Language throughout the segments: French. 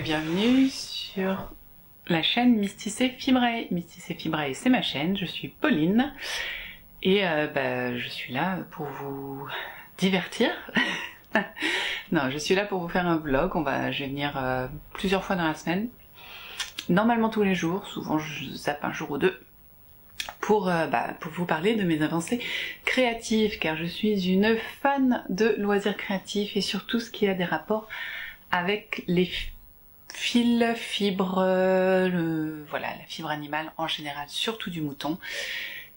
et bienvenue sur la chaîne Mysticé Fibrae. Mysticé Fibrae, c'est ma chaîne, je suis Pauline et je suis là pour vous divertir. Non, je suis là pour vous faire un vlog. Je vais venir plusieurs fois dans la semaine, normalement tous les jours, souvent je zappe un jour ou deux, pour vous parler de mes avancées créatives, car je suis une fan de loisirs créatifs et surtout ce qui a des rapports avec les fils, fibres, voilà, la fibre animale en général, surtout du mouton.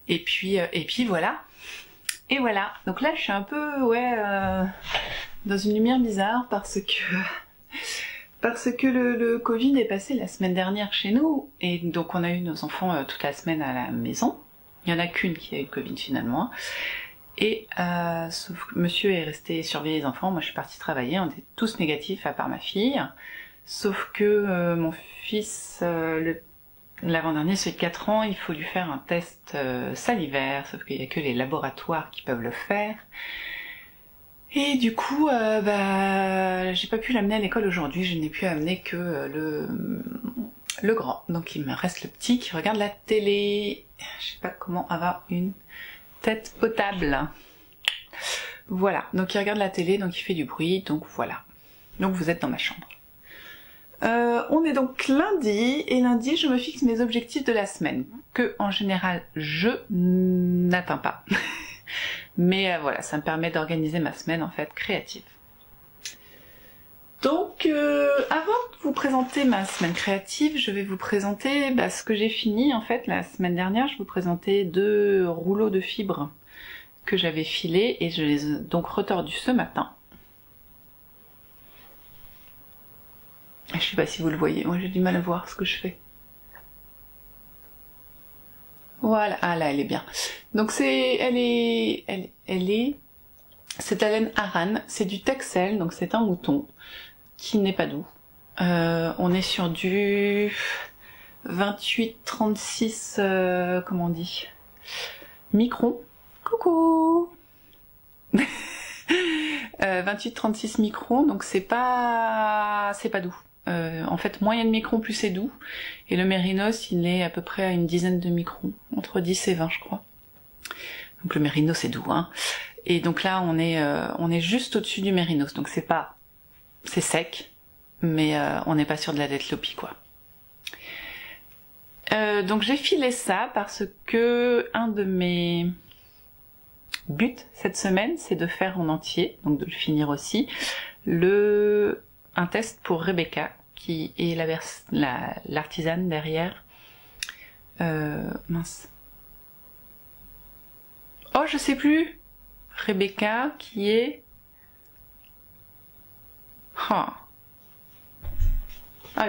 Et puis voilà. Et voilà. Donc là, je suis un peu, dans une lumière bizarre parce que le Covid est passé la semaine dernière chez nous, et donc on a eu nos enfants toute la semaine à la maison. Il y en a qu'une qui a eu le Covid finalement. Et sauf que monsieur est resté surveiller les enfants, moi je suis partie travailler, on était tous négatifs à part ma fille. Sauf que mon fils, l'avant-dernier, celui de 4 ans, il faut lui faire un test salivaire, sauf qu'il n'y a que les laboratoires qui peuvent le faire. Et du coup, j'ai pas pu l'amener à l'école aujourd'hui, je n'ai pu amener que le grand. Donc il me reste le petit qui regarde la télé. Je sais pas comment avoir une tête potable. Voilà, donc il regarde la télé, donc il fait du bruit, donc voilà. Donc vous êtes dans ma chambre. On est donc lundi, et lundi je me fixe mes objectifs de la semaine, que en général je n'atteins pas. Mais voilà, ça me permet d'organiser ma semaine en fait créative. Donc avant de vous présenter ma semaine créative, je vais vous présenter ce que j'ai fini en fait la semaine dernière. Je vous présentais 2 rouleaux de fibres que j'avais filés et je les ai donc retordus ce matin. Je sais pas si vous le voyez, moi j'ai du mal à voir ce que je fais. Voilà, ah là elle est bien. Donc c'est la laine Aran, c'est du Texel, donc c'est un mouton qui n'est pas doux. On est sur du 28-36, comment on dit, microns. Coucou. 28-36 microns, donc c'est pas doux. En fait, moins il y a de microns, plus c'est doux. Et le mérinos, il est à peu près à une dizaine de microns, entre 10 et 20 je crois. Donc le mérinos c'est doux, hein. Et donc là on est juste au-dessus du mérinos, donc c'est sec, mais on n'est pas sur de la détlopie quoi. Donc j'ai filé ça parce que un de mes buts cette semaine, c'est de faire en entier, donc de le finir aussi, un test pour Rebecca, qui est l'artisane derrière. Mince. Oh, je sais plus. Rebecca, qui est... Ah,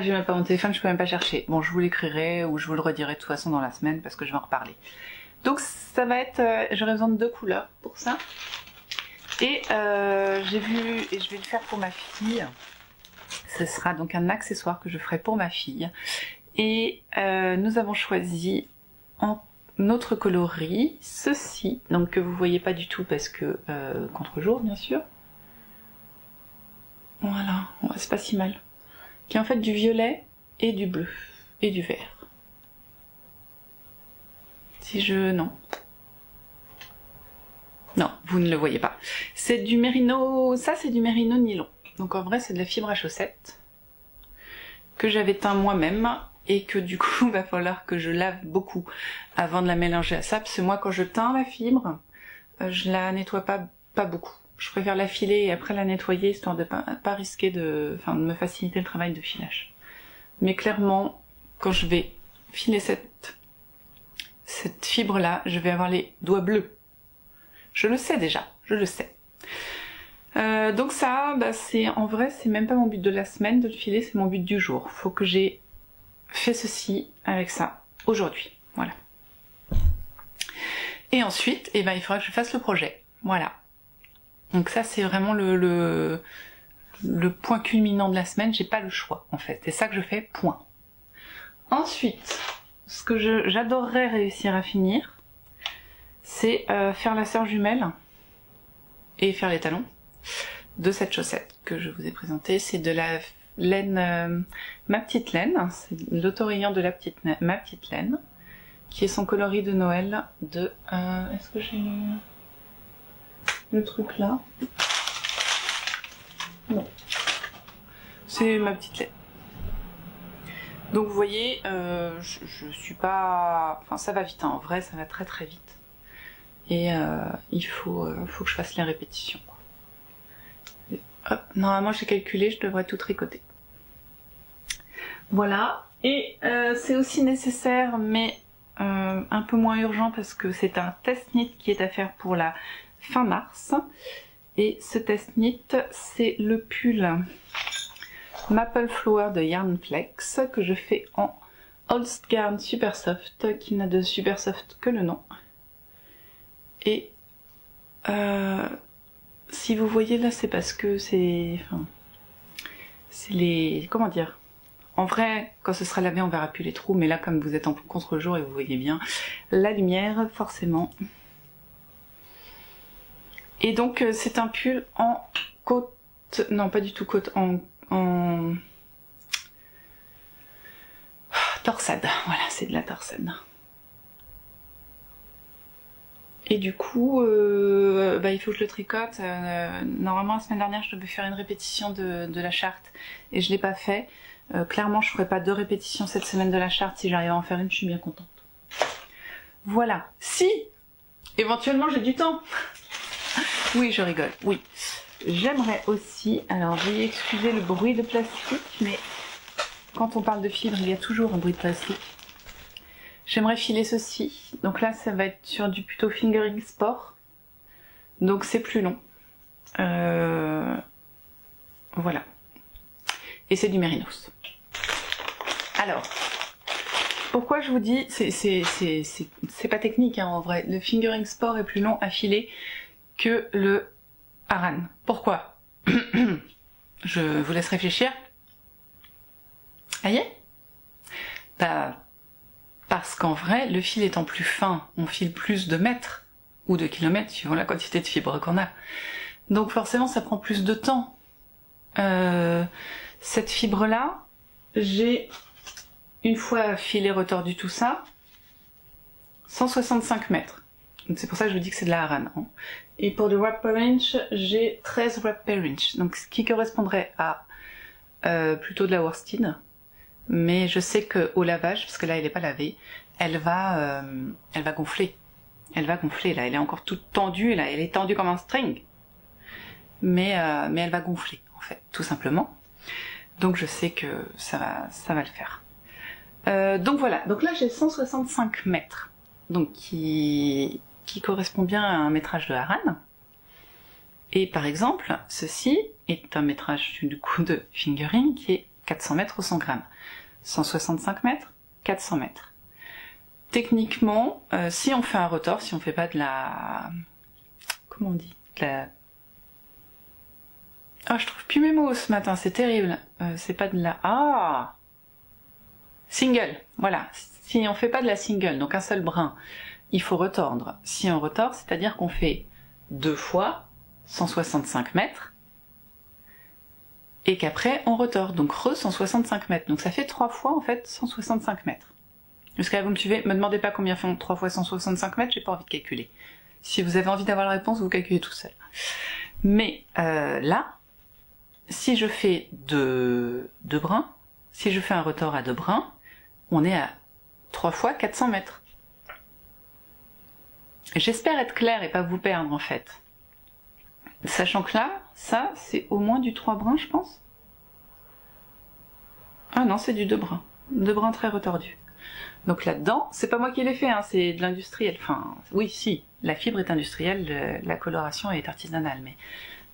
j'ai même pas mon téléphone, je peux même pas chercher. Bon, je vous l'écrirai ou je vous le redirai de toute façon dans la semaine parce que je vais en reparler. Donc ça va être... j'aurai besoin de 2 couleurs pour ça. Et j'ai vu... Et je vais le faire pour ma fille. Ce sera donc un accessoire que je ferai pour ma fille. Et nous avons choisi en notre coloris ceci, donc que vous voyez pas du tout parce que contre-jour bien sûr. Voilà, c'est pas si mal. Qui est en fait du violet et du bleu et du vert. Non, vous ne le voyez pas. C'est du mérino, ça c'est du mérino nylon. Donc en vrai c'est de la fibre à chaussettes que j'avais teint moi-même et que du coup va falloir que je lave beaucoup avant de la mélanger à ça, parce que moi quand je teins la fibre, je la nettoie pas beaucoup. Je préfère la filer et après la nettoyer histoire de pas risquer de me faciliter le travail de filage. Mais clairement, quand je vais filer cette fibre là, je vais avoir les doigts bleus. Je le sais déjà, je le sais. Donc ça, en vrai, c'est même pas mon but de la semaine de le filer, c'est mon but du jour. Faut que j'ai fait ceci avec ça aujourd'hui, voilà. Et ensuite, il faudra que je fasse le projet, voilà. Donc ça, c'est vraiment le point culminant de la semaine. J'ai pas le choix, en fait. C'est ça que je fais, point. Ensuite, ce que j'adorerais réussir à finir, c'est faire la sœur jumelle et faire les talons de cette chaussette que je vous ai présentée. C'est de la laine, Ma Petite Laine, c'est l'autorayant de Ma Petite Laine, qui est son coloris de Noël de... Est-ce que j'ai le truc là? Non. C'est Ma Petite Laine. Donc vous voyez, je suis pas... Enfin ça va vite, hein. En vrai ça va très très vite. Et il faut que je fasse les répétitions. Hop, normalement j'ai calculé, je devrais tout tricoter. Voilà, et c'est aussi nécessaire, mais un peu moins urgent parce que c'est un test knit qui est à faire pour la fin mars. Et ce test knit, c'est le pull Maple Flower de Yarnflex que je fais en Holstgarn Super Soft, qui n'a de Super Soft que le nom. Et si vous voyez là, c'est parce que c'est les... Comment dire? En vrai, quand ce sera lavé, on verra plus les trous, mais là, comme vous êtes en contre-jour et vous voyez bien la lumière, forcément. Et donc, c'est un pull en côte... Non, pas du tout côte, en torsade. Voilà, c'est de la torsade. Et du coup, il faut que je le tricote. Normalement, la semaine dernière, je devais faire une répétition de la charte et je l'ai pas fait. Clairement, je ferai pas 2 répétitions cette semaine de la charte. Si j'arrive à en faire une, je suis bien contente. Voilà. Si, éventuellement, j'ai du temps. Oui, je rigole. Oui. J'aimerais aussi... Alors, veuillez excuser le bruit de plastique, mais quand on parle de fibre, il y a toujours un bruit de plastique. J'aimerais filer ceci. Donc là, ça va être sur du plutôt fingering sport. Donc c'est plus long. Voilà. Et c'est du mérinos. Alors, pourquoi je vous dis, c'est pas technique hein, en vrai. Le fingering sport est plus long à filer que le Aran. Pourquoi? Je vous laisse réfléchir. Aïe. Parce qu'en vrai, le fil étant plus fin, on file plus de mètres ou de kilomètres suivant la quantité de fibres qu'on a. Donc forcément, ça prend plus de temps. Cette fibre-là, j'ai, une fois filé retordu tout ça, 165 mètres. C'est pour ça que je vous dis que c'est de la Aran. Hein. Et pour le wrap per inch, j'ai 13 wrap per inch. Donc ce qui correspondrait à plutôt de la worsted. Mais je sais qu'au lavage, parce que là elle n'est pas lavée, elle va gonfler. Elle va gonfler là, elle est encore toute tendue, là, elle est tendue comme un string. Mais elle va gonfler en fait, tout simplement. Donc je sais que ça va le faire. Donc voilà, donc là j'ai 165 mètres, donc qui correspond bien à un métrage de Aran. Et par exemple, ceci est un métrage du coup de fingering qui est 400 mètres au 100 grammes. 165 mètres, 400 mètres. Techniquement, si on fait un rotor, si on fait pas de la... Comment on dit? De la... Ah, je trouve plus mes mots ce matin, c'est terrible. C'est pas de la... Ah! Single, voilà. Si on fait pas de la single, donc un seul brin, il faut retordre. Si on retord, c'est-à-dire qu'on fait 2 fois 165 mètres, et qu'après on retord, donc re 165 mètres. Donc ça fait 3 fois en fait 165 mètres. Jusqu'à là vous me suivez, me demandez pas combien font 3 fois 165 mètres, j'ai pas envie de calculer. Si vous avez envie d'avoir la réponse, vous calculez tout seul. Mais là, si je fais 2 brins, si je fais un retord à 2 brins, on est à 3 fois 400 mètres. J'espère être claire et pas vous perdre en fait. Sachant que là, ça, c'est au moins du 3 brins, je pense. Ah non, c'est du 2 brins. 2 brins très retordus. Donc là-dedans, c'est pas moi qui l'ai fait, hein, c'est de l'industriel. Enfin, oui, si, la fibre est industrielle, la coloration est artisanale. Mais...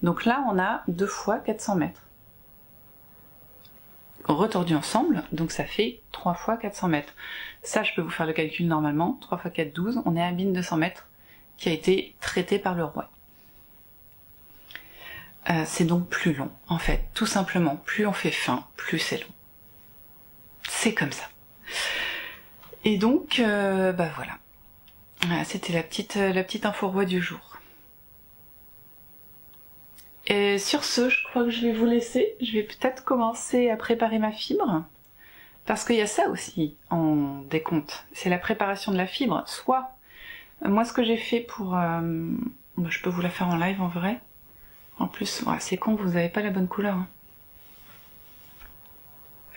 Donc là, on a 2 fois 400 mètres. Retordus ensemble, donc ça fait 3 fois 400 mètres. Ça, je peux vous faire le calcul normalement. 3 fois 4, 12. On est à 1200 mètres qui a été traité par le roi. C'est donc plus long, en fait, tout simplement. Plus on fait fin, plus c'est long. C'est comme ça. Et donc, voilà. C'était la petite info roi du jour. Et sur ce, je crois que je vais vous laisser. Je vais peut-être commencer à préparer ma fibre. Parce qu'il y a ça aussi en décompte. C'est la préparation de la fibre. Soit, moi ce que j'ai fait pour... je peux vous la faire en live en vrai. En plus, ouais, c'est con, vous n'avez pas la bonne couleur. Hein.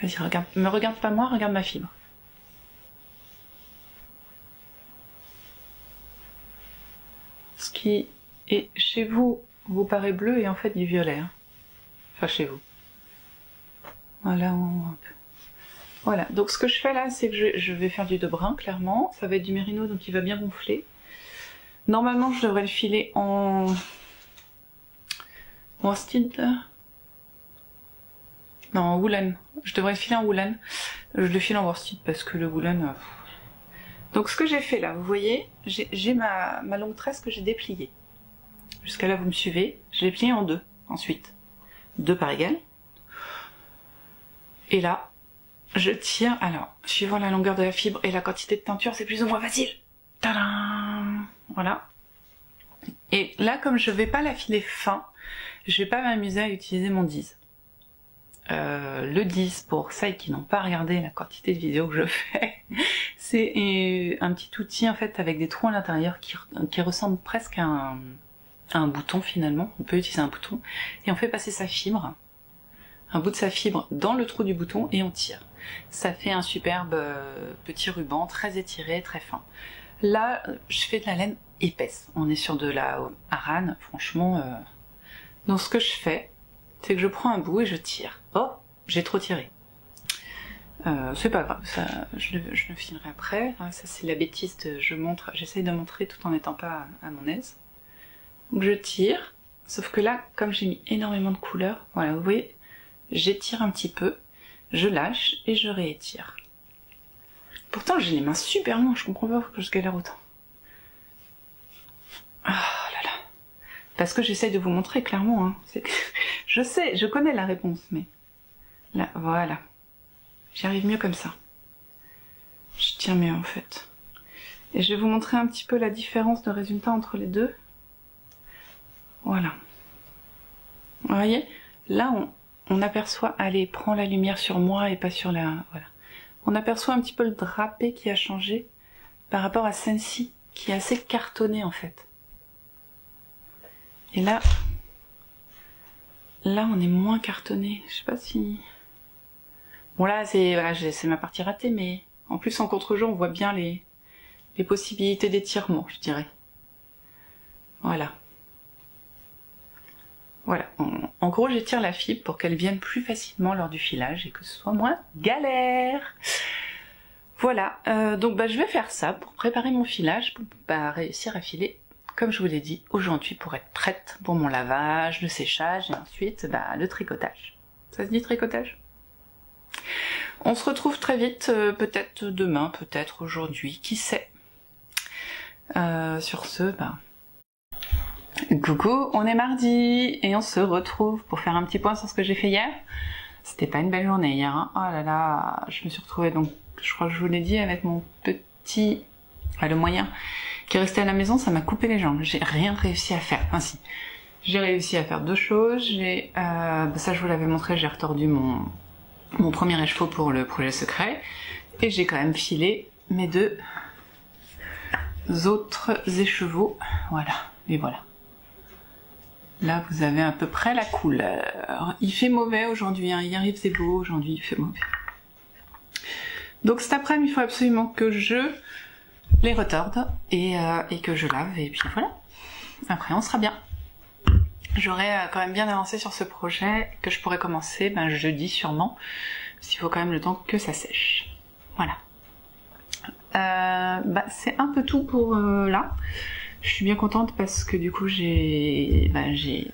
Vas-y, regarde. Me regarde pas moi, regarde ma fibre. Ce qui est chez vous, vous paraît bleu et en fait du violet. Hein. Enfin, chez vous. Voilà, un peu. Voilà, donc ce que je fais là, c'est que je vais faire du de brun, clairement. Ça va être du mérino, donc il va bien gonfler. Normalement, je devrais le filer en worsted. Non, en woolen. Je devrais le filer en woolen. Je le file en worsted parce que le woolen... Donc ce que j'ai fait là, vous voyez, j'ai ma longue tresse que j'ai dépliée. Jusqu'à là, vous me suivez. Je l'ai pliée en deux, ensuite. Deux par égal. Et là, je tire, alors, suivant la longueur de la fibre et la quantité de teinture, c'est plus ou moins facile. Tadam! Voilà. Et là, comme je vais pas la filer fin, je vais pas m'amuser à utiliser mon 10. Le 10, pour celles qui n'ont pas regardé la quantité de vidéos que je fais, c'est un petit outil en fait avec des trous à l'intérieur qui ressemble presque à un bouton finalement. On peut utiliser un bouton et on fait passer sa fibre, un bout de sa fibre dans le trou du bouton et on tire. Ça fait un superbe petit ruban très étiré, très fin. Là, je fais de la laine épaisse. On est sur de la Aran, franchement. Donc ce que je fais, c'est que je prends un bout et je tire. Oh, j'ai trop tiré. C'est pas grave, ça, je le filerai après. Ça c'est la bêtise de j'essaye de montrer tout en n'étant pas à mon aise. Donc je tire, sauf que là, comme j'ai mis énormément de couleurs, voilà, vous voyez, j'étire un petit peu, je lâche et je réétire. Pourtant j'ai les mains super longues, je comprends pas pourquoi je galère autant. Ah là là. Parce que j'essaye de vous montrer clairement, hein. Je sais, je connais la réponse, mais... Là, voilà. J'y arrive mieux comme ça. Je tire mieux en fait. Et je vais vous montrer un petit peu la différence de résultat entre les deux. Voilà. Vous voyez, là on aperçoit, allez, prends la lumière sur moi et pas sur la... Voilà. On aperçoit un petit peu le drapé qui a changé par rapport à celle-ci, qui est assez cartonnée en fait. Et là on est moins cartonné. Je sais pas si... Bon là c'est voilà, c'est ma partie ratée, mais en plus en contre-jour on voit bien les possibilités d'étirement, je dirais. Voilà. Voilà. En gros j'étire la fibre pour qu'elle vienne plus facilement lors du filage et que ce soit moins galère. Voilà. Donc je vais faire ça pour préparer mon filage, pour réussir à filer, comme je vous l'ai dit, aujourd'hui pour être prête pour mon lavage, le séchage et ensuite le tricotage. Ça se dit tricotage ? On se retrouve très vite, peut-être demain, peut-être aujourd'hui, qui sait. Sur ce, coucou, on est mardi et on se retrouve pour faire un petit point sur ce que j'ai fait hier. C'était pas une belle journée hier, hein. Oh là là, je me suis retrouvée donc, je crois que je vous l'ai dit, avec mon petit, le moyen, qui est resté à la maison, ça m'a coupé les jambes. J'ai rien réussi à faire. Enfin si, j'ai réussi à faire deux choses. Ça je vous l'avais montré, j'ai retordu mon premier écheveau pour le projet secret et j'ai quand même filé mes deux autres écheveaux, voilà, et voilà. Là vous avez à peu près la couleur. Il fait mauvais aujourd'hui, hein. Hier il faisait beau, aujourd'hui il fait mauvais. Donc cet après-midi il faut absolument que je les retorde et que je lave et puis voilà. Après on sera bien. J'aurais quand même bien avancé sur ce projet que je pourrais commencer jeudi sûrement, parce qu'il faut quand même le temps que ça sèche. Voilà. C'est un peu tout pour là. Je suis bien contente parce que du coup j'ai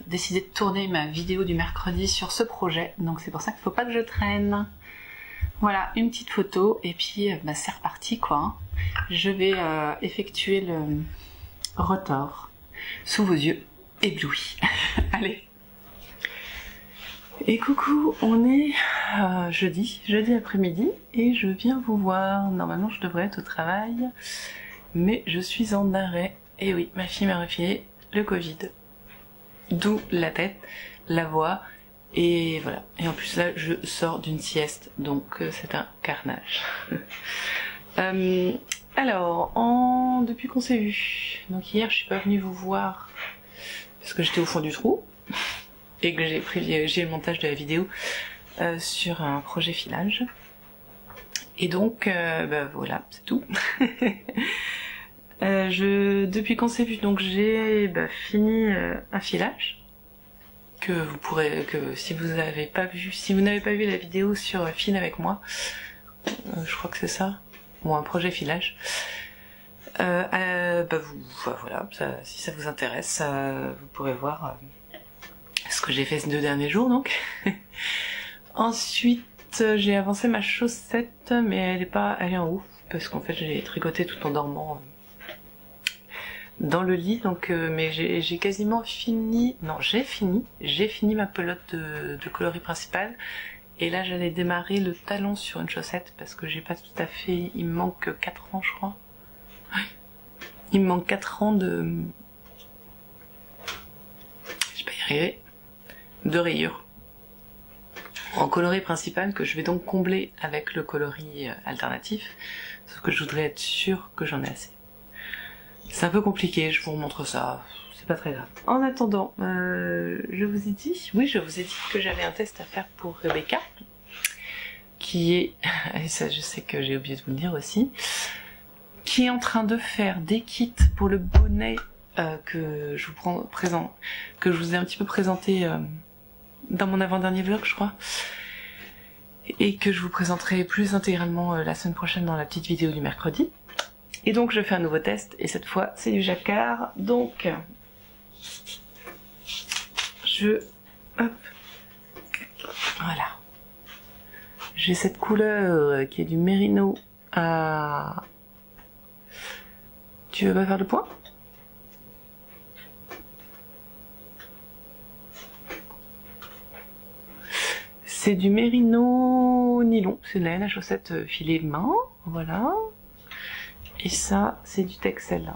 décidé de tourner ma vidéo du mercredi sur ce projet, donc c'est pour ça qu'il faut pas que je traîne. Voilà, une petite photo et puis c'est reparti quoi. Je vais effectuer le retors sous vos yeux éblouis. Allez. Et coucou, on est jeudi après-midi et je viens vous voir. Normalement je devrais être au travail, mais je suis en arrêt. Et oui, ma fille m'a refilé le Covid. d'où la tête, la voix, et voilà. Et en plus là, je sors d'une sieste, donc c'est un carnage. Alors, depuis qu'on s'est vu, donc hier je suis pas venue vous voir parce que j'étais au fond du trou et que j'ai privilégié le montage de la vidéo sur un projet filage. Et donc, voilà, c'est tout. Depuis qu'on s'est vu, donc j'ai fini un filage que vous pourrez, si vous n'avez pas vu la vidéo sur File avec moi, je crois que c'est ça, ou un projet filage. Voilà, si ça vous intéresse, vous pourrez voir ce que j'ai fait ces 2 derniers jours donc. Ensuite, j'ai avancé ma chaussette, mais elle est en haut parce qu'en fait j'ai tricoté tout en dormant dans le lit, donc mais j'ai quasiment fini. Non, j'ai fini ma pelote de coloris principal. Et là, j'allais démarrer le talon sur une chaussette parce que j'ai pas tout à fait. Il me manque 4 ans, je crois. Ouais. Il me manque 4 ans de. Je vais pas y arriver. De rayures. En coloris principal que je vais donc combler avec le coloris alternatif. Sauf que je voudrais être sûre que j'en ai assez. C'est un peu compliqué, je vous remontre ça. C'est pas très grave. En attendant, je vous ai dit que j'avais un test à faire pour Rebecca, qui est, et ça je sais que j'ai oublié de vous le dire aussi, qui est en train de faire des kits pour le bonnet que je vous ai un petit peu présenté dans mon avant-dernier vlog, je crois, et que je vous présenterai plus intégralement la semaine prochaine dans la petite vidéo du mercredi. Et donc je fais un nouveau test, et cette fois c'est du jacquard, donc hop, voilà. J'ai cette couleur qui est du mérino à... Tu veux pas faire le point? C'est du mérino nylon, c'est de la laine à chaussette filet main, voilà. Et ça, c'est du Texel.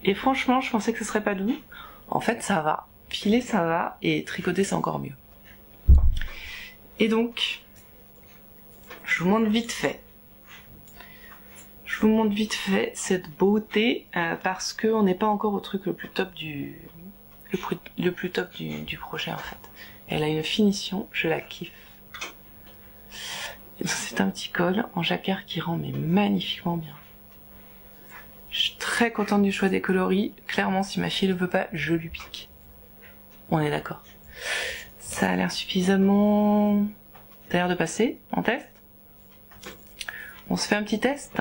Et franchement, je pensais que ce serait pas doux. En fait, ça va. Filer, ça va. Et tricoter, c'est encore mieux. Et donc, je vous montre vite fait. Cette beauté parce qu'on n'est pas encore au truc le plus top du projet en fait. Elle a une finition, je la kiffe. C'est un petit col en jacquard qui rend mais magnifiquement bien. Je suis très contente du choix des coloris. Clairement, si ma fille le veut pas, je lui pique. On est d'accord. Ça a l'air suffisamment... Ça a l'air de passer en test. On se fait un petit test.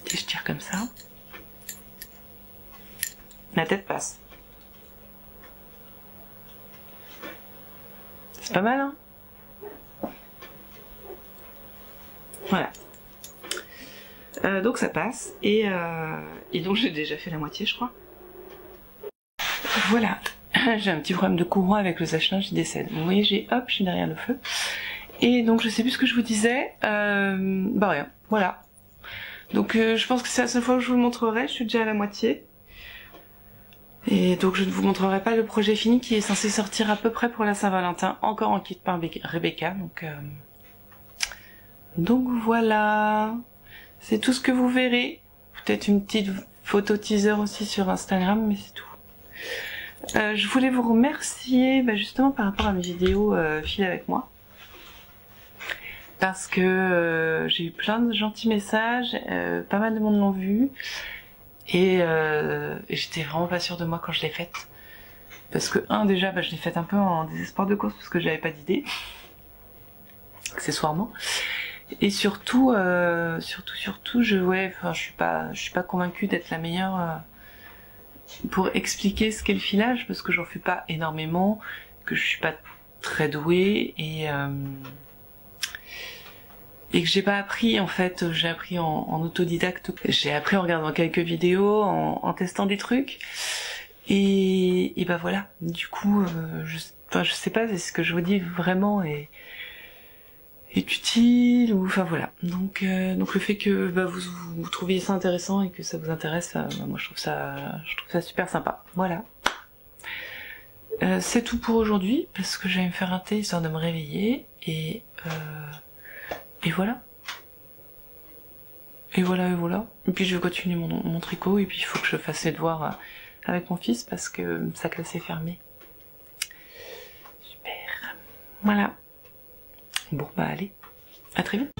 Si je tire comme ça. La tête passe. C'est pas mal, hein? Voilà. Donc ça passe, et donc j'ai déjà fait la moitié, je crois. Voilà, j'ai un petit problème de courant avec le sèche-linge, il décède. Vous voyez, je suis derrière le feu. Et donc je sais plus ce que je vous disais, rien, voilà. Donc je pense que c'est la seule fois où je vous le montrerai, je suis déjà à la moitié. Et donc je ne vous montrerai pas le projet fini qui est censé sortir à peu près pour la Saint-Valentin, encore en kit par Rebecca, donc voilà. C'est tout ce que vous verrez. Peut-être une petite photo teaser aussi sur Instagram, mais c'est tout. Je voulais vous remercier justement par rapport à mes vidéos File avec moi. Parce que j'ai eu plein de gentils messages, pas mal de monde l'ont vu. Et j'étais vraiment pas sûre de moi quand je l'ai faite. Parce que, déjà, je l'ai faite un peu en désespoir de cause parce que j'avais pas d'idée. Accessoirement. Et surtout, je suis pas convaincue d'être la meilleure pour expliquer ce qu'est le filage parce que j'en fais pas énormément, que je suis pas très douée et que j'ai pas appris en fait, j'ai appris en autodidacte, j'ai appris en regardant quelques vidéos, en testant des trucs et voilà. Du coup, je sais pas si ce que je vous dis vraiment est utile, ou enfin voilà. Donc le fait que vous trouviez ça intéressant et que ça vous intéresse, moi je trouve ça super sympa. Voilà. C'est tout pour aujourd'hui, parce que j'allais me faire un thé histoire de me réveiller, et voilà. Et voilà. Et puis je vais continuer mon tricot, et puis il faut que je fasse les devoirs avec mon fils, parce que sa classe est fermée. Super. Voilà. Bon bah allez, à très vite.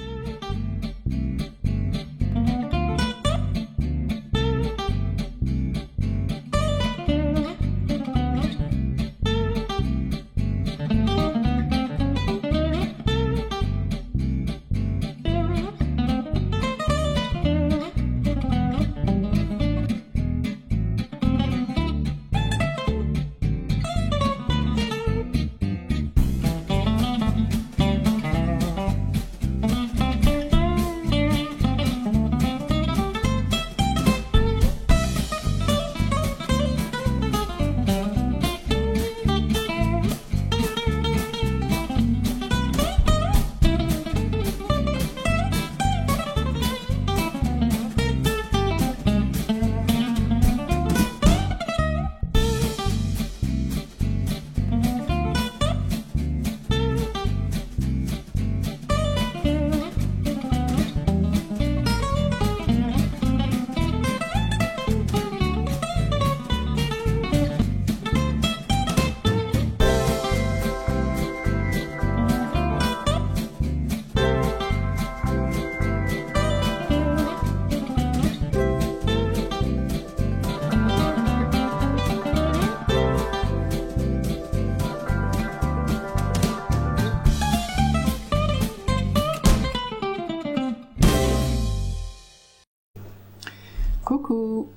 Coucou,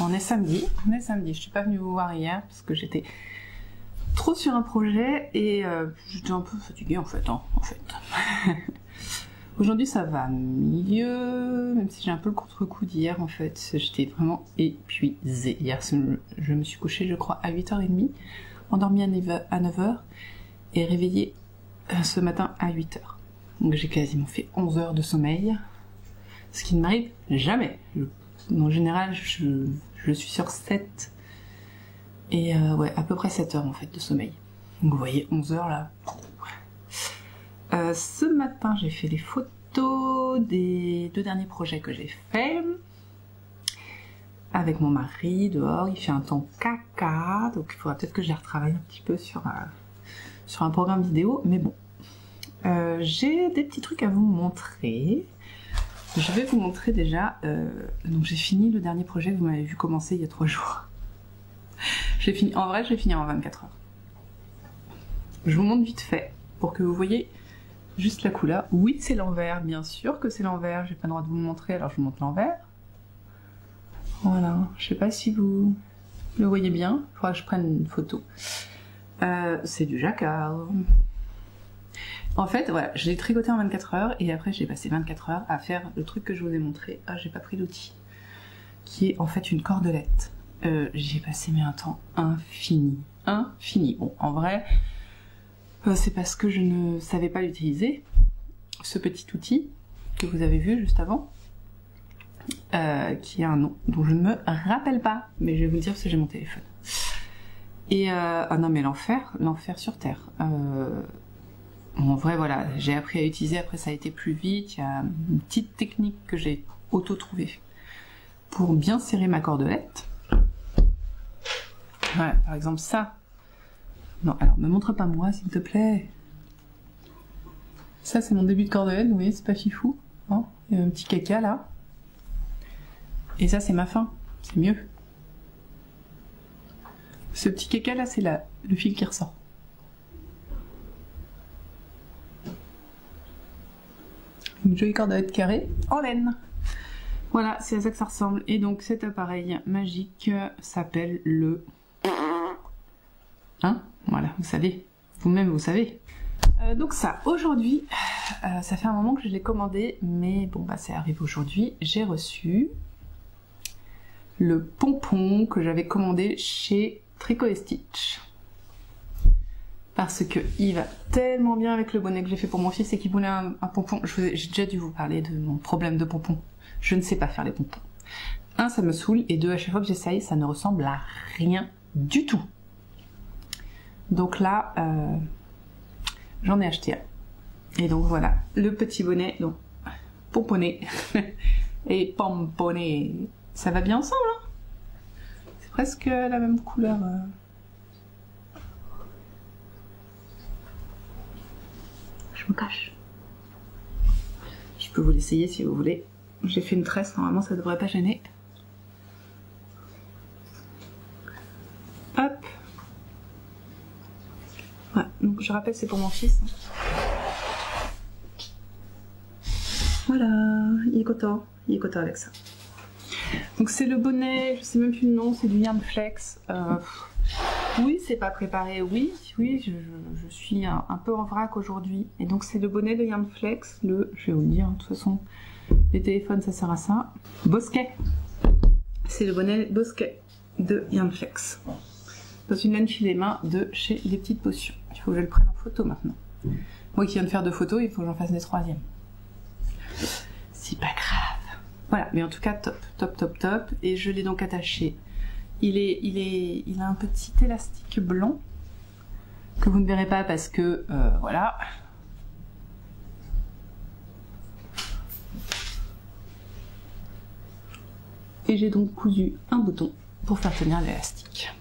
on est samedi, je suis pas venue vous voir hier parce que j'étais trop sur un projet et j'étais un peu fatiguée en fait. Aujourd'hui ça va mieux, même si j'ai un peu le contre-coup d'hier en fait, j'étais vraiment épuisée. Hier je me suis couchée je crois à 8h30, endormie à 9h et réveillée ce matin à 8h. Donc j'ai quasiment fait 11 heures de sommeil, ce qui ne m'arrive jamais. En général, je suis sur 7 et ouais, à peu près 7 heures en fait de sommeil. Donc vous voyez, 11 heures là. Ce matin, j'ai fait les photos des 2 derniers projets que j'ai faits avec mon mari dehors. Il fait un temps caca, donc il faudra peut-être que je les retravaille un petit peu sur un programme vidéo, mais bon. J'ai des petits trucs à vous montrer. Je vais vous montrer déjà, donc j'ai fini le dernier projet que vous m'avez vu commencer il y a 3 jours. En vrai, je l'ai fini en 24 heures. Je vous montre vite fait, pour que vous voyez juste la couleur. Oui, c'est l'envers, bien sûr que c'est l'envers, j'ai pas le droit de vous le montrer, alors je vous montre l'envers. Voilà, je sais pas si vous le voyez bien, il faudra que je prenne une photo. C'est du jacquard. En fait, voilà, je l'ai tricoté en 24 heures et après j'ai passé 24 heures à faire le truc que je vous ai montré. Ah, j'ai pas pris d'outil. Qui est en fait une cordelette. J'ai passé un temps infini. Bon, en vrai, c'est parce que je ne savais pas l'utiliser. Ce petit outil que vous avez vu juste avant, qui a un nom dont je ne me rappelle pas, mais je vais vous le dire parce que j'ai mon téléphone. Et ah non mais l'enfer sur terre. En vrai, voilà, j'ai appris à utiliser, après ça a été plus vite, il y a une petite technique que j'ai auto-trouvée pour bien serrer ma cordelette. Voilà, par exemple ça. Non, alors me montre pas moi, s'il te plaît. Ça, c'est mon début de cordelette, vous voyez, c'est pas fifou. Hein, il y a un petit caca là. Et ça, c'est ma fin, c'est mieux. Ce petit caca là, c'est le fil qui ressort. Une jolie cordelette carrée en laine. Voilà, c'est à ça que ça ressemble. Et donc cet appareil magique s'appelle le... Hein? Voilà, vous savez. Vous-même, vous savez. Donc ça, aujourd'hui, ça fait un moment que je l'ai commandé, mais bon, bah c'est arrivé aujourd'hui. J'ai reçu le pompon que j'avais commandé chez Tricot & Stitch. parce que il va tellement bien avec le bonnet que j'ai fait pour mon fils et qu'il voulait un pompon. J'ai déjà dû vous parler de mon problème de pompon. Je ne sais pas faire les pompons. Un, ça me saoule, et deux, à chaque fois que j'essaye, ça ne ressemble à rien du tout. Donc là, j'en ai acheté un. Et donc voilà, le petit bonnet, donc pomponné et pomponné, ça va bien ensemble, hein. C'est presque la même couleur. Je me cache. Je peux vous l'essayer si vous voulez. J'ai fait une tresse, normalement ça devrait pas gêner. Hop. Voilà, donc je rappelle c'est pour mon fils. Voilà, il est content avec ça. Donc c'est le bonnet, je sais même plus le nom, c'est du Yarn Flex. Oui, c'est pas préparé, oui, je suis un peu en vrac aujourd'hui. Et donc c'est le bonnet de Yarn Flex, je vais vous le dire, de toute façon, les téléphones ça sert à ça. Bosquet, c'est le bonnet Bosquet de Yarn Flex. Dans une laine filet main de chez Les Petites Potions. Il faut que je le prenne en photo maintenant. Moi qui viens de faire 2 photos, il faut que j'en fasse des 3e. C'est pas grave. Voilà, mais en tout cas top. Et je l'ai donc attaché. Il a un petit élastique blanc que vous ne verrez pas parce que voilà. Et j'ai donc cousu un bouton pour faire tenir l'élastique.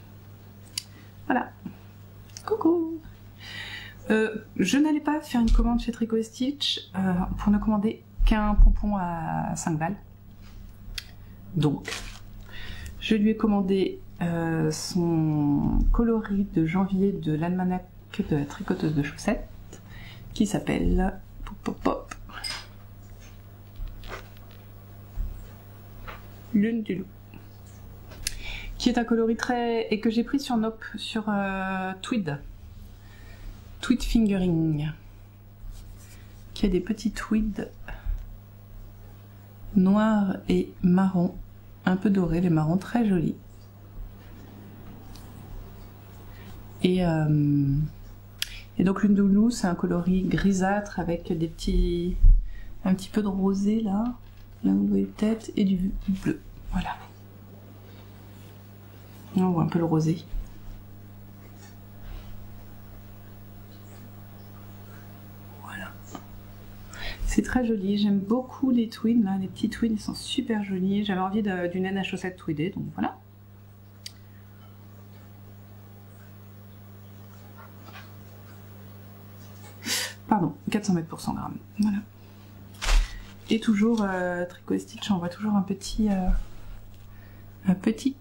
Voilà. Coucou. Je n'allais pas faire une commande chez Tricot & Stitch pour ne commander qu'un pompon à 5 balles. Donc, je lui ai commandé son coloris de janvier de l'almanach de la tricoteuse de chaussettes qui s'appelle Lune du loup, qui est un coloris très... et que j'ai pris sur Nope, sur Tweed Fingering, qui a des petits tweeds noirs et marron, un peu doré, les marrons très jolis. Et donc Lune du loup, c'est un coloris grisâtre avec des petits... un petit peu de rosé là vous voyez peut-être, et du bleu, voilà. On voit un peu le rosé. Voilà. C'est très joli, j'aime beaucoup les tweeds, là, les petits tweeds, ils sont super jolis. J'avais envie d'une laine à chaussettes tweedée, donc voilà. Pardon, 400 mètres pour 100 grammes, voilà. Et toujours, Tricot & Stitch envoie toujours un petit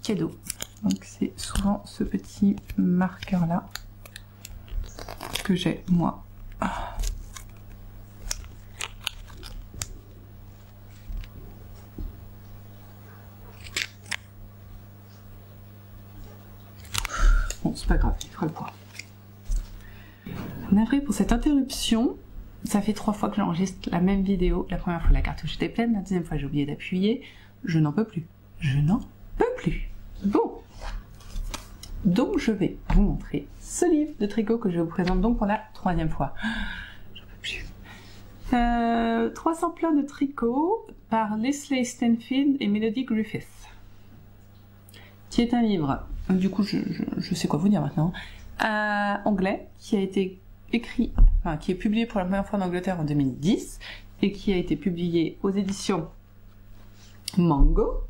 cadeau. Donc c'est souvent ce petit marqueur là que j'ai moi. Bon, c'est pas grave, il fera le poids. Navré pour cette interruption. Ça fait 3 fois que j'enregistre la même vidéo. La première fois la cartouche était pleine, la deuxième fois j'ai oublié d'appuyer. Je n'en peux plus. Je n'en peux plus. Bon. Donc je vais vous montrer ce livre de tricot que je vous présente donc pour la 3e fois. J'en peux plus. 300 plans de tricot par Lesley Stanfield et Melody Griffith. Qui est un livre, du coup je sais quoi vous dire maintenant, anglais, qui a été écrit, enfin, qui est publié pour la première fois en Angleterre en 2010 et qui a été publié aux éditions Mango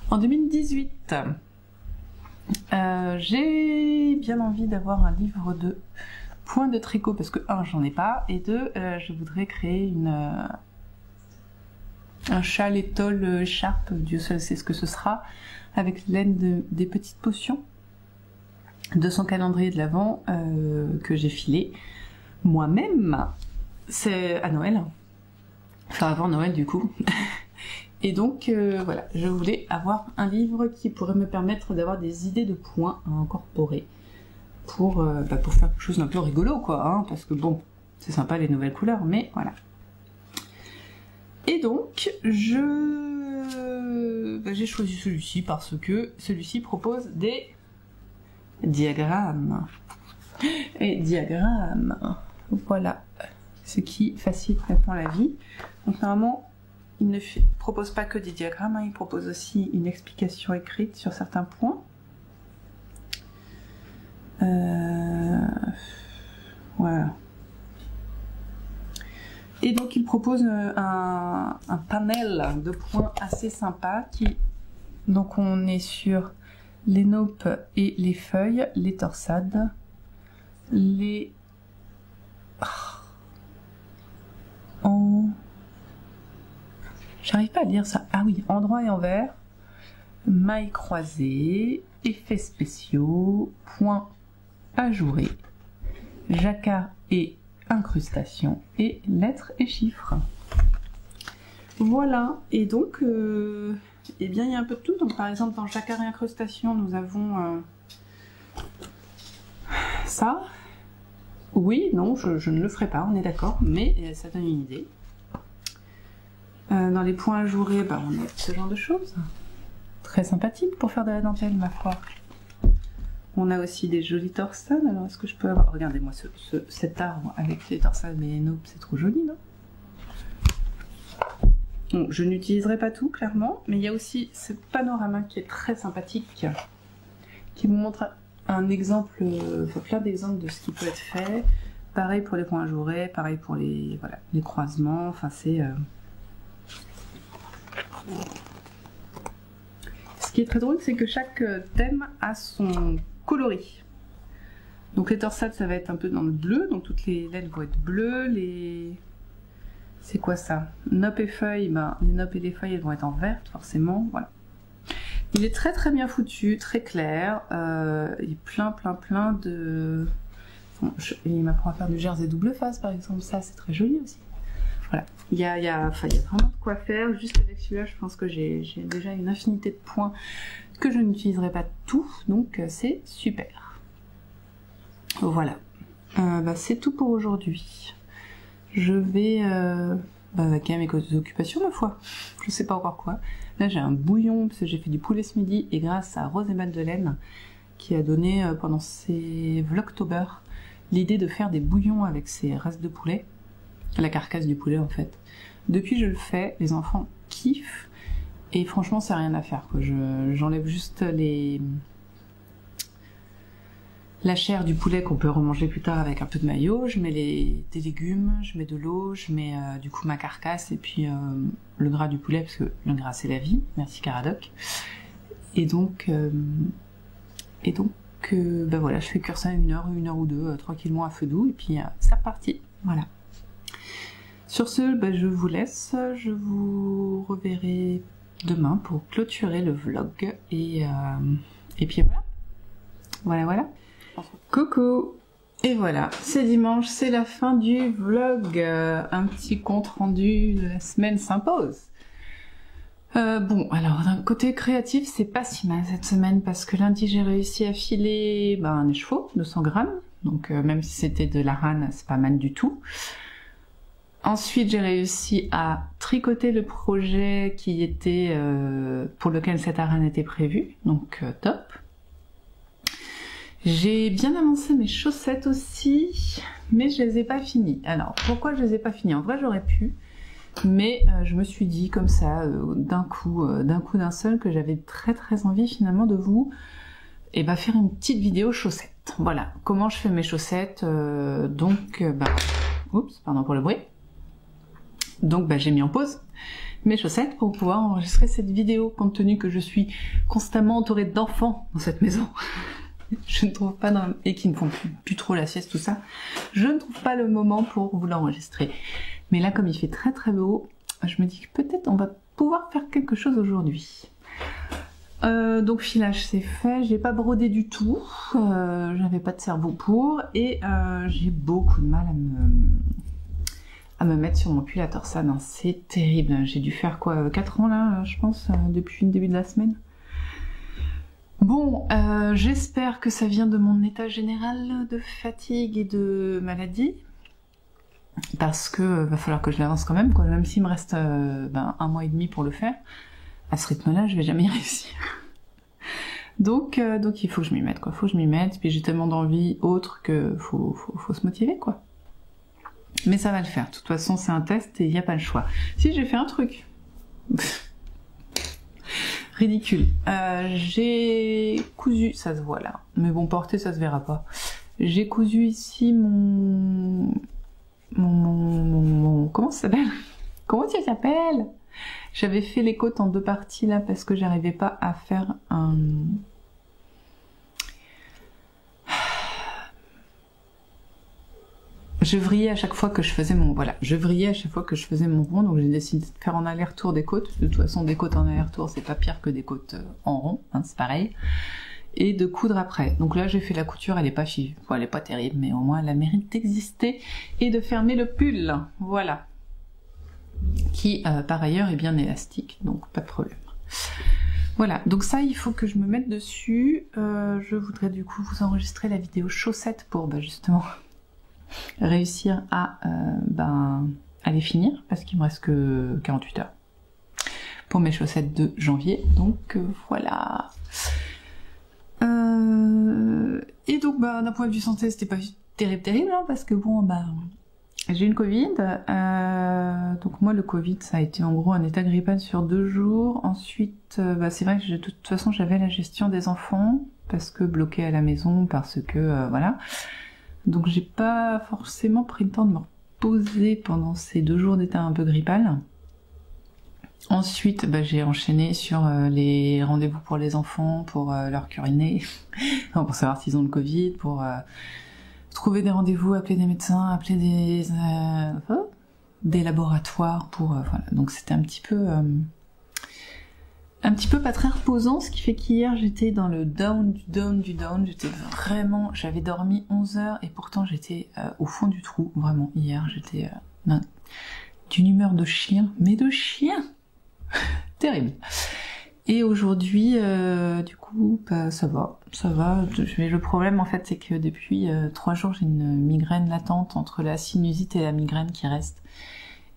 en 2018. J'ai bien envie d'avoir un livre de points de tricot parce que 1 j'en ai pas et 2 je voudrais créer un châle étole écharpe, Dieu seul sait ce que ce sera, avec laine des petites potions de son calendrier de l'Avent que j'ai filé moi-même. C'est à Noël, enfin avant Noël du coup. Et donc voilà, je voulais avoir un livre qui pourrait me permettre d'avoir des idées de points à incorporer pour faire quelque chose d'un peu rigolo quoi, hein, parce que bon, c'est sympa les nouvelles couleurs, mais voilà. Et donc j'ai choisi celui-ci parce que celui-ci propose des diagrammes. Et diagramme. Voilà. Ce qui facilite maintenant la vie. Donc normalement, il ne propose pas que des diagrammes, il propose aussi une explication écrite sur certains points. Voilà. Et donc il propose un panel de points assez sympa qui... Donc on est sur les naupes et les feuilles, les torsades, les... J'arrive pas à lire ça. Ah oui, endroit et envers, mailles croisées, effets spéciaux, points ajourés, jacquard et incrustation, et lettres et chiffres. Voilà, et donc, eh bien, il y a un peu de tout. Donc, par exemple, dans jacquard et incrustation, nous avons ça. Oui, non, je ne le ferai pas, on est d'accord, mais ça donne une idée. Dans les points ajourés, bah, on a ce genre de choses. Très sympathique pour faire de la dentelle, ma foi. On a aussi des jolies torsades. Alors, est-ce que je peux avoir... Regardez-moi cet arbre avec les torsades et les naupes, c'est trop joli, non? Bon, je n'utiliserai pas tout, clairement, mais il y a aussi ce panorama qui est très sympathique, qui vous montre un exemple, plein d'exemples de ce qui peut être fait. Pareil pour les points ajourés, pareil pour les, voilà, les croisements, enfin c'est... Ce qui est très drôle, c'est que chaque thème a son coloris. Donc les torsades, ça va être un peu dans le bleu, donc toutes les lettres vont être bleues, les... C'est quoi ça? Naupes et feuilles, ben, les naupes et les feuilles, elles vont être en vert, forcément, voilà. Il est très très bien foutu, très clair, il y a plein de... Bon, il m'apprend à faire du jersey double face, par exemple, ça c'est très joli aussi. Voilà, il y a vraiment de quoi faire. Juste avec celui-là, je pense que j'ai déjà une infinité de points que je n'utiliserai pas tout, donc c'est super. Voilà, bah, c'est tout pour aujourd'hui. Je vais vaquer à mes occupations, ma foi. Je sais pas encore quoi. Là, j'ai un bouillon, parce que j'ai fait du poulet ce midi, et grâce à Rose et Madeleine, qui a donné pendant ses Vlogtober l'idée de faire des bouillons avec ses restes de poulet. La carcasse du poulet en fait. Depuis je le fais, les enfants kiffent et franchement c'est rien à faire quoi. J'enlève juste la chair du poulet qu'on peut remanger plus tard avec un peu de mayo, je mets des légumes, je mets de l'eau, je mets du coup ma carcasse et puis le gras du poulet parce que le gras c'est la vie, merci Caradoc. Et donc ben voilà, je fais cuire ça une heure ou deux tranquillement à feu doux et puis c'est reparti, voilà. Sur ce, bah, je vous laisse, je vous reverrai demain pour clôturer le vlog et puis voilà. Coucou. Et voilà, c'est dimanche, c'est la fin du vlog, un petit compte rendu de la semaine s'impose. Bon, alors d'un côté créatif, c'est pas si mal cette semaine parce que lundi j'ai réussi à filer un écheveau, 200 grammes, donc même si c'était de la rane, c'est pas mal du tout. Ensuite, j'ai réussi à tricoter le projet qui était pour lequel cette arène était prévue, donc top. J'ai bien avancé mes chaussettes aussi, mais je les ai pas finies. Alors, pourquoi je les ai pas finies? En vrai, j'aurais pu, mais je me suis dit comme ça, d'un coup d'un seul, que j'avais très envie finalement de vous faire une petite vidéo chaussettes. Voilà, comment je fais mes chaussettes, oups, pardon pour le bruit. Donc j'ai mis en pause mes chaussettes pour pouvoir enregistrer cette vidéo, compte tenu que je suis constamment entourée d'enfants dans cette maison. Je ne trouve pas, et qui ne font plus trop la sieste, tout ça, je ne trouve pas le moment pour vous l'enregistrer. Mais là, comme il fait très beau, je me dis que peut-être on va pouvoir faire quelque chose aujourd'hui. Donc filage c'est fait, j'ai pas brodé du tout, j'avais pas de cerveau pour, et j'ai beaucoup de mal à me mettre sur mon pull à torsade, hein. C'est terrible, j'ai dû faire quoi, 4 ans là, je pense, depuis le début de la semaine. Bon, j'espère que ça vient de mon état général de fatigue et de maladie, parce que va falloir que je l'avance quand même, quoi. Même s'il me reste 1 mois et demi pour le faire, à ce rythme-là, je vais jamais y réussir. Donc il faut que je m'y mette, quoi. Faut que je m'y mette. Puis j'ai tellement d'envie autre que faut se motiver, quoi. Mais ça va le faire. De toute façon, c'est un test et il n'y a pas le choix. Si, j'ai fait un truc. Ridicule. J'ai cousu, ça se voit là. Mais bon, porter, ça se verra pas. J'ai cousu ici mon... Comment ça s'appelle? Comment ça s'appelle? J'avais fait les côtes en 2 parties là parce que j'arrivais pas à faire un... Je vrillais à chaque fois que je faisais mon... Voilà, je vrillais à chaque fois que je faisais mon rond, donc j'ai décidé de faire en aller-retour des côtes. De toute façon, des côtes en aller-retour, c'est pas pire que des côtes en rond, hein, c'est pareil. Et de coudre après. Donc là, j'ai fait la couture, elle est pas finie. Bon, elle est pas terrible, mais au moins elle a mérite d'exister et de fermer le pull. Voilà. Qui, par ailleurs, est bien élastique, donc pas de problème. Voilà, donc ça, il faut que je me mette dessus. Je voudrais du coup vous enregistrer la vidéo chaussettes pour justement réussir à les finir, parce qu'il me reste que 48 heures pour mes chaussettes de janvier. Donc voilà. Et donc d'un point de vue santé, c'était pas terrible, hein, parce que bon, j'ai une Covid. Donc moi, le Covid, ça a été en gros un état grippal sur 2 jours. Ensuite, c'est vrai que de toute façon, j'avais la gestion des enfants, parce que bloquée à la maison, parce que voilà. Donc j'ai pas forcément pris le temps de me reposer pendant ces 2 jours d'état un peu grippal. Ensuite, j'ai enchaîné sur les rendez-vous pour les enfants, pour leur curiner, pour savoir s'ils ont le Covid, pour trouver des rendez-vous, appeler des médecins, appeler des laboratoires, pour voilà. Donc c'était un petit peu pas très reposant, ce qui fait qu'hier j'étais dans le down, j'étais vraiment, j'avais dormi 11 heures et pourtant j'étais au fond du trou, vraiment, hier j'étais d'une humeur de chien, mais de chien. Terrible. Et aujourd'hui, du coup, ça va. Mais le problème, en fait, c'est que depuis 3 jours, j'ai une migraine latente entre la sinusite et la migraine qui reste.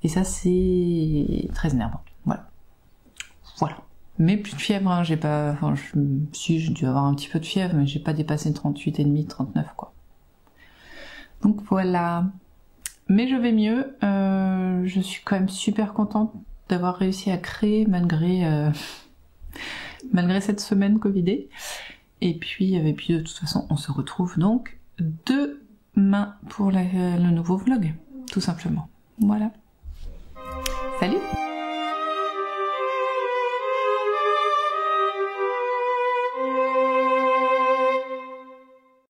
Et ça, c'est très énervant. Voilà. Mais plus de fièvre, hein, j'ai pas... Enfin, si, j'ai dû avoir un petit peu de fièvre, mais j'ai pas dépassé 38,5, 39, quoi. Donc voilà. Mais je vais mieux. Je suis quand même super contente d'avoir réussi à créer malgré cette semaine Covidée. Et puis de toute façon, on se retrouve donc demain pour le nouveau vlog, tout simplement. Voilà. Salut!